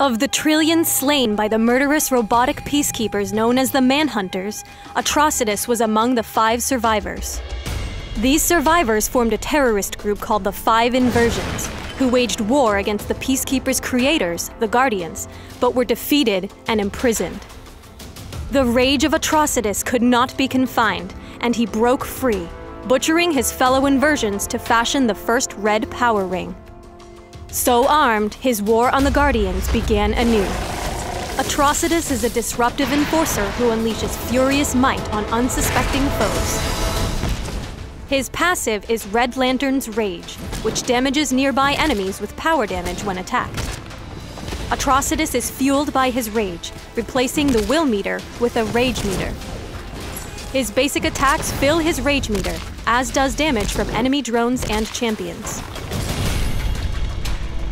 Of the trillions slain by the murderous robotic peacekeepers known as the Manhunters, Atrocitus was among the 5 survivors. These survivors formed a terrorist group called the 5 Inversions, who waged war against the peacekeepers' creators, the Guardians, but were defeated and imprisoned. The rage of Atrocitus could not be confined, and he broke free, butchering his fellow Inversions to fashion the first red power ring. So armed, his war on the Guardians began anew. Atrocitus is a disruptive enforcer who unleashes furious might on unsuspecting foes. His passive is Red Lantern's Rage, which damages nearby enemies with power damage when attacked. Atrocitus is fueled by his rage, replacing the will meter with a rage meter. His basic attacks fill his rage meter, as does damage from enemy drones and champions.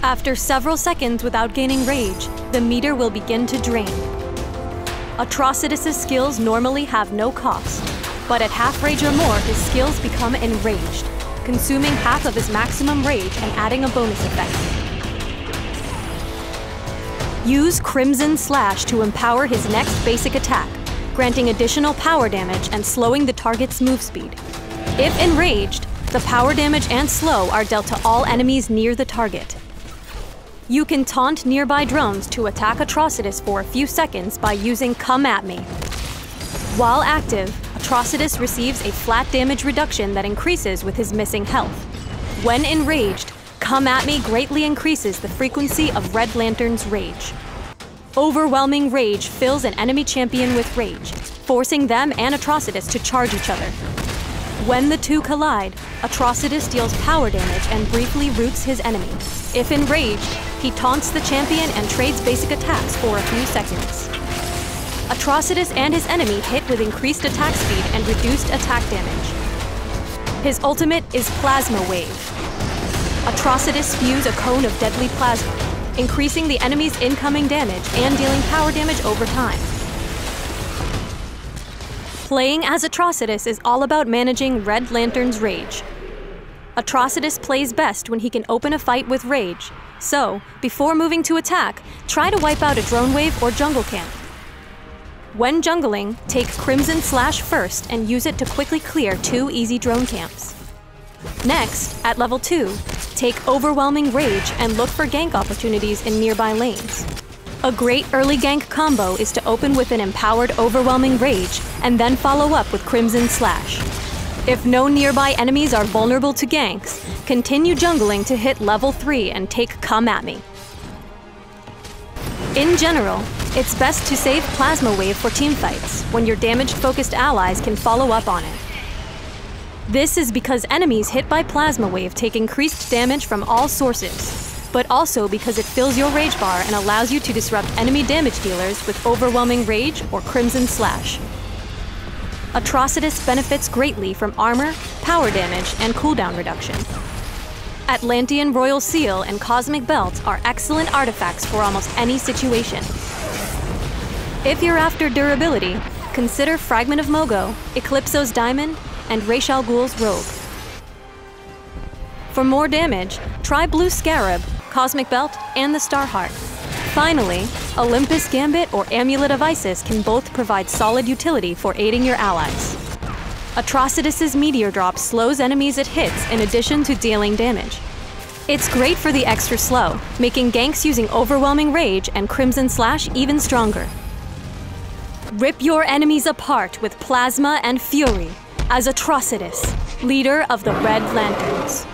After several seconds without gaining rage, the meter will begin to drain. Atrocitus' skills normally have no cost, but at half rage or more, his skills become enraged, consuming half of his maximum rage and adding a bonus effect. Use Crimson Slash to empower his next basic attack, granting additional power damage and slowing the target's move speed. If enraged, the power damage and slow are dealt to all enemies near the target. You can taunt nearby drones to attack Atrocitus for a few seconds by using Come At Me. While active, Atrocitus receives a flat damage reduction that increases with his missing health. When enraged, Come At Me greatly increases the frequency of Red Lantern's rage. Overwhelming Rage fills an enemy champion with rage, forcing them and Atrocitus to charge each other. When the two collide, Atrocitus deals power damage and briefly roots his enemy. If enraged, he taunts the champion and trades basic attacks for a few seconds. Atrocitus and his enemy hit with increased attack speed and reduced attack damage. His ultimate is Plasma Wave. Atrocitus spews a cone of deadly plasma, increasing the enemy's incoming damage and dealing power damage over time. Playing as Atrocitus is all about managing Red Lantern's rage. Atrocitus plays best when he can open a fight with rage, so, before moving to attack, try to wipe out a drone wave or jungle camp. When jungling, take Crimson Slash first and use it to quickly clear 2 easy drone camps. Next, at level 2, take Overwhelming Rage and look for gank opportunities in nearby lanes. A great early gank combo is to open with an empowered Overwhelming Rage and then follow up with Crimson Slash. If no nearby enemies are vulnerable to ganks, continue jungling to hit level 3 and take Come At Me. In general, it's best to save Plasma Wave for teamfights, when your damage-focused allies can follow up on it. This is because enemies hit by Plasma Wave take increased damage from all sources, but also because it fills your rage bar and allows you to disrupt enemy damage dealers with Overwhelming Rage or Crimson Slash. Atrocitus benefits greatly from armor, power damage, and cooldown reduction. Atlantean Royal Seal and Cosmic Belt are excellent artifacts for almost any situation. If you're after durability, consider Fragment of Mogo, Eclipso's Diamond, and Ra's al Ghul's Robe. For more damage, try Blue Scarab, Cosmic Belt, and the Starheart. Finally, Olympus Gambit or Amulet of Isis can both provide solid utility for aiding your allies. Atrocitus' Meteor Drop slows enemies it hits in addition to dealing damage. It's great for the extra slow, making ganks using Overwhelming Rage and Crimson Slash even stronger. Rip your enemies apart with Plasma and Fury as Atrocitus, leader of the Red Lanterns.